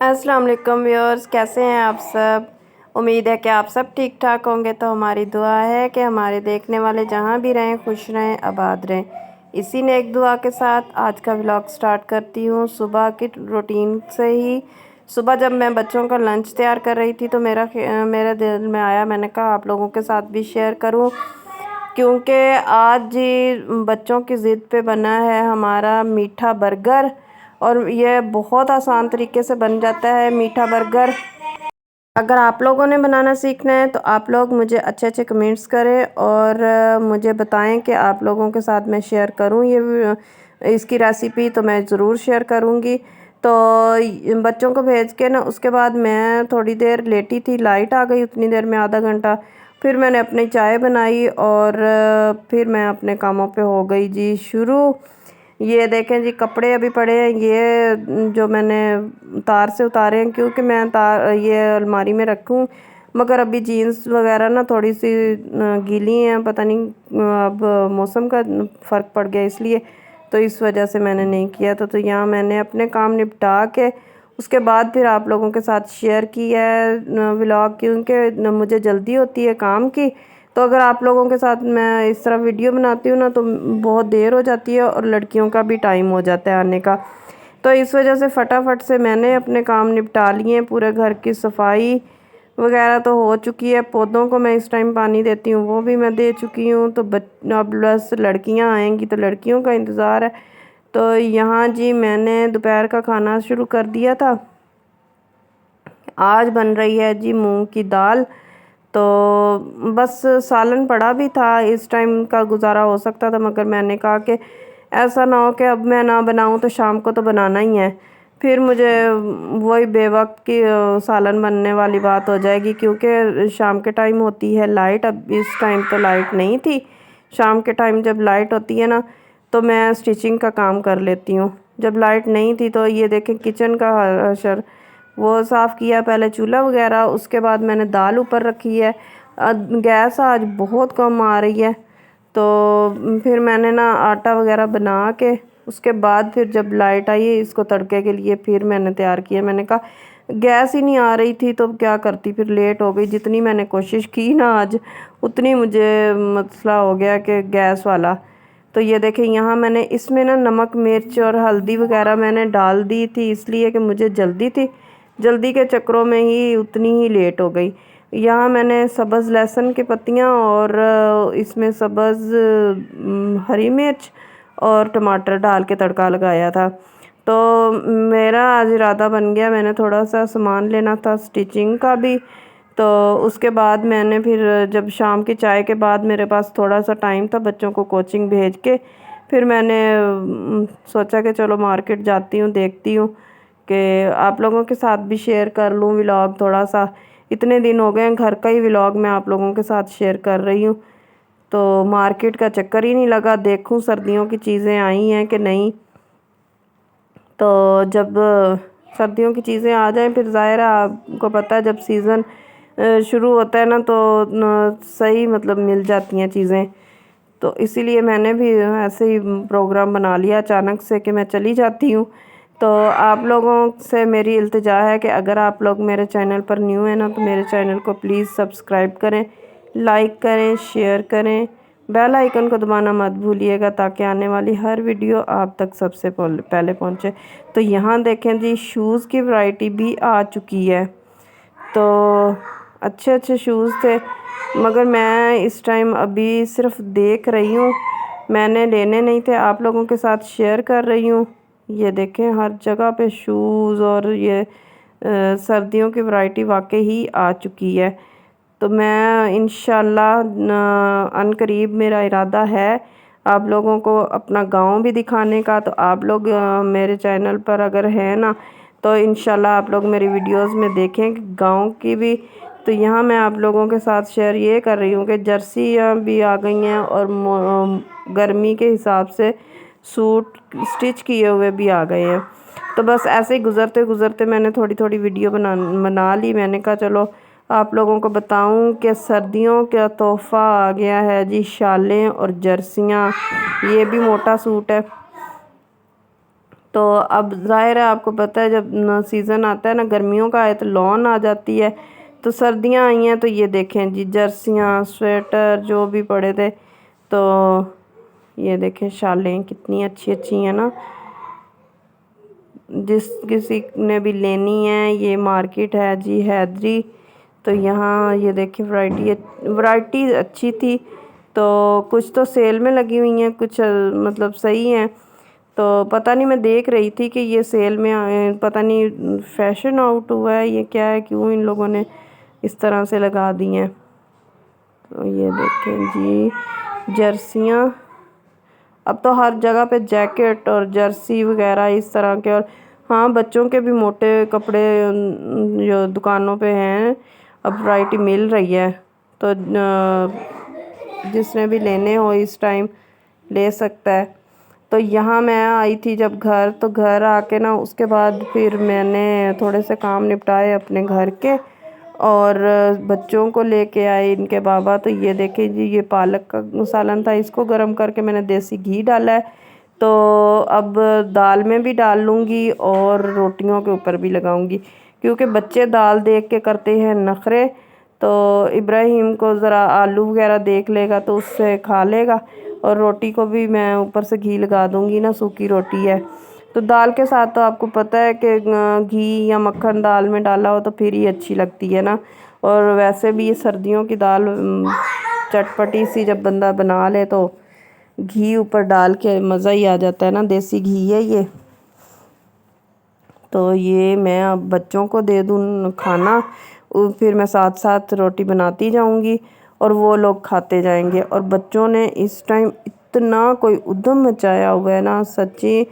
अस्सलाम वालेकुम व्यूअर्स, कैसे हैं आप सब। उम्मीद है कि आप सब ठीक ठाक होंगे। तो हमारी दुआ है कि हमारे देखने वाले जहां भी रहें खुश रहें, आबाद रहें। इसी ने एक दुआ के साथ आज का व्लॉग स्टार्ट करती हूँ। सुबह की रूटीन से ही सुबह जब मैं बच्चों का लंच तैयार कर रही थी तो मेरे दिल में आया, मैंने कहा आप लोगों के साथ भी शेयर करूँ, क्योंकि आज जी बच्चों की ज़िद पे बना है हमारा मीठा बर्गर। और ये बहुत आसान तरीके से बन जाता है मीठा बर्गर। अगर आप लोगों ने बनाना सीखना है तो आप लोग मुझे अच्छे अच्छे कमेंट्स करें और मुझे बताएं कि आप लोगों के साथ मैं शेयर करूं इसकी रेसिपी, तो मैं ज़रूर शेयर करूंगी। तो बच्चों को भेज के ना उसके बाद मैं थोड़ी देर लेटी थी, लाइट आ गई उतनी देर में, आधा घंटा। फिर मैंने अपनी चाय बनाई और फिर मैं अपने कामों पे हो गई जी शुरू। ये देखें जी, कपड़े अभी पड़े हैं, ये जो मैंने तार से उतारे हैं, क्योंकि मैं तार ये अलमारी में रखूँ। मगर अभी जीन्स वगैरह ना थोड़ी सी गीली हैं, पता नहीं अब मौसम का फ़र्क पड़ गया इसलिए, तो इस वजह से मैंने नहीं किया। तो यहाँ मैंने अपने काम निपटा के उसके बाद फिर आप लोगों के साथ शेयर किया है व्लॉग, क्योंकि मुझे जल्दी होती है काम की। तो अगर आप लोगों के साथ मैं इस तरह वीडियो बनाती हूँ ना तो बहुत देर हो जाती है और लड़कियों का भी टाइम हो जाता है आने का। तो इस वजह से फटाफट से मैंने अपने काम निपटा लिए हैं। पूरे घर की सफाई वगैरह तो हो चुकी है, पौधों को मैं इस टाइम पानी देती हूँ वो भी मैं दे चुकी हूँ। तो अब बस लड़कियाँ आएंगी तो लड़कियों का इंतज़ार है। तो यहाँ जी मैंने दोपहर का खाना शुरू कर दिया था। आज बन रही है जी मूंग की दाल। तो बस सालन पड़ा भी था, इस टाइम का गुजारा हो सकता था, मगर मैंने कहा कि ऐसा ना हो कि अब मैं ना बनाऊं तो शाम को तो बनाना ही है। फिर मुझे वही बेवक्त की सालन बनने वाली बात हो जाएगी, क्योंकि शाम के टाइम होती है लाइट। अब इस टाइम तो लाइट नहीं थी। शाम के टाइम जब लाइट होती है ना तो मैं स्टिचिंग का काम कर लेती हूँ। जब लाइट नहीं थी तो ये देखें किचन का हशर वो साफ़ किया, पहले चूल्हा वगैरह, उसके बाद मैंने दाल ऊपर रखी है। गैस आज बहुत कम आ रही है। तो फिर मैंने ना आटा वगैरह बना के उसके बाद फिर जब लाइट आई है इसको तड़के के लिए फिर मैंने तैयार किया। मैंने कहा गैस ही नहीं आ रही थी तो क्या करती, फिर लेट हो गई। जितनी मैंने कोशिश की ना आज उतनी मुझे मसला हो गया कि गैस वाला। तो ये देखें यहाँ मैंने इसमें ना नमक मिर्च और हल्दी वगैरह मैंने डाल दी थी, इसलिए कि मुझे जल्दी थी। जल्दी के चक्करों में ही उतनी ही लेट हो गई। यहाँ मैंने सब्ज़ लहसुन की पत्तियाँ और इसमें सब्ज़ हरी मिर्च और टमाटर डाल के तड़का लगाया था। तो मेरा आज इरादा बन गया, मैंने थोड़ा सा सामान लेना था स्टिचिंग का भी। तो उसके बाद मैंने फिर जब शाम की चाय के बाद मेरे पास थोड़ा सा टाइम था बच्चों को कोचिंग भेज के, फिर मैंने सोचा कि चलो मार्केट जाती हूँ, देखती हूँ कि आप लोगों के साथ भी शेयर कर लूँ व्लॉग थोड़ा सा। इतने दिन हो गए हैं घर का ही व्लॉग मैं आप लोगों के साथ शेयर कर रही हूँ। तो मार्केट का चक्कर ही नहीं लगा, देखूँ सर्दियों की चीज़ें आई हैं कि नहीं। तो जब सर्दियों की चीज़ें आ जाएं फिर ज़ाहिर है आपको पता है जब सीज़न शुरू होता है ना तो सही मतलब मिल जाती हैं चीज़ें। तो इसीलिए मैंने भी ऐसे ही प्रोग्राम बना लिया अचानक से कि मैं चली जाती हूँ। तो आप लोगों से मेरी इल्तिजा है कि अगर आप लोग मेरे चैनल पर न्यू हैं ना तो मेरे चैनल को प्लीज़ सब्सक्राइब करें, लाइक करें, शेयर करें, बेल आइकन को दबाना मत भूलिएगा ताकि आने वाली हर वीडियो आप तक सबसे पहले पहुंचे। तो यहाँ देखें जी शूज़ की वैरायटी भी आ चुकी है। तो अच्छे अच्छे शूज़ थे, मगर मैं इस टाइम अभी सिर्फ देख रही हूँ, मैंने लेने नहीं थे, आप लोगों के साथ शेयर कर रही हूँ। ये देखें हर जगह पे शूज़ और ये सर्दियों की वैरायटी वाकई ही आ चुकी है। तो मैं इंशाल्लाह अनकरीब मेरा इरादा है आप लोगों को अपना गांव भी दिखाने का। तो आप लोग मेरे चैनल पर अगर है ना तो इंशाल्लाह आप लोग मेरी वीडियोस में देखें गांव की भी। तो यहाँ मैं आप लोगों के साथ शेयर ये कर रही हूँ कि जर्सियाँ भी आ गई हैं और गर्मी के हिसाब से सूट स्टिच किए हुए भी आ गए हैं। तो बस ऐसे ही गुज़रते गुज़रते मैंने थोड़ी थोड़ी वीडियो बना ली। मैंने कहा चलो आप लोगों को बताऊं कि सर्दियों का तोहफ़ा आ गया है जी, शालें और जर्सियाँ। ये भी मोटा सूट है। तो अब ज़ाहिर है आपको पता है जब सीज़न आता है ना गर्मियों का है तो लॉन आ जाती है, तो सर्दियाँ आई हैं तो ये देखें जी जर्सियाँ स्वेटर जो भी पड़े थे, तो ये देखें शालें कितनी अच्छी अच्छी हैं ना। जिस किसी ने भी लेनी है ये मार्केट है जी हैदरी, तो यहाँ ये देखिए वैरायटी अच्छी थी, तो कुछ तो सेल में लगी हुई हैं, कुछ मतलब सही हैं। तो पता नहीं मैं देख रही थी कि ये सेल में पता नहीं फैशन आउट हुआ है ये क्या है, क्यों इन लोगों ने इस तरह से लगा दी हैं। तो ये देखें जी जर्सियाँ, अब तो हर जगह पे जैकेट और जर्सी वगैरह इस तरह के, और हाँ बच्चों के भी मोटे कपड़े जो दुकानों पे हैं अब वैरायटी मिल रही है, तो जिसने भी लेने हो इस टाइम ले सकता है। तो यहाँ मैं आई थी जब घर, तो घर आके ना उसके बाद फिर मैंने थोड़े से काम निपटाए अपने घर के और बच्चों को लेके आए इनके बाबा। तो ये देखें जी ये पालक का सालन था, इसको गर्म करके मैंने देसी घी डाला है, तो अब दाल में भी डाल लूँगी और रोटियों के ऊपर भी लगाऊंगी, क्योंकि बच्चे दाल देख के करते हैं नखरे। तो इब्राहिम को ज़रा आलू वगैरह देख लेगा तो उससे खा लेगा, और रोटी को भी मैं ऊपर से घी लगा दूँगी ना, सूखी रोटी है। तो दाल के साथ तो आपको पता है कि घी या मक्खन दाल में डाला हो तो फिर ही अच्छी लगती है ना। और वैसे भी ये सर्दियों की दाल चटपटी सी जब बंदा बना ले तो घी ऊपर डाल के मज़ा ही आ जाता है ना, देसी घी है ये। तो ये मैं अब बच्चों को दे दूँ खाना, फिर मैं साथ साथ रोटी बनाती जाऊंगी और वो लोग खाते जाएंगे। और बच्चों ने इस टाइम इतना कोई उद्यम मचाया हुआ है ना, सच्ची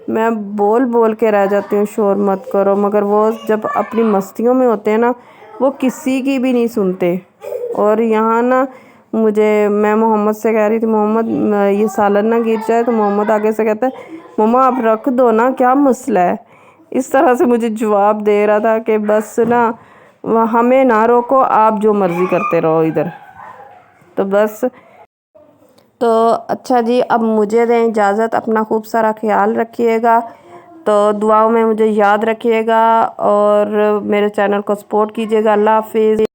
मैं बोल बोल के रह जाती हूँ शोर मत करो, मगर वो जब अपनी मस्तियों में होते हैं ना वो किसी की भी नहीं सुनते। और यहाँ ना मैं मोहम्मद से कह रही थी मोहम्मद ये सालन ना गिर जाए, तो मोहम्मद आगे से कहता है मम्मा आप रख दो ना, क्या मसला है। इस तरह से मुझे जवाब दे रहा था कि बस ना हमें ना रोको, आप जो मर्ज़ी करते रहो इधर। तो बस, तो अच्छा जी अब मुझे दें इजाज़त, अपना खूब सारा ख्याल रखिएगा, तो दुआओं में मुझे याद रखिएगा और मेरे चैनल को सपोर्ट कीजिएगा। अल्लाह हाफिज़।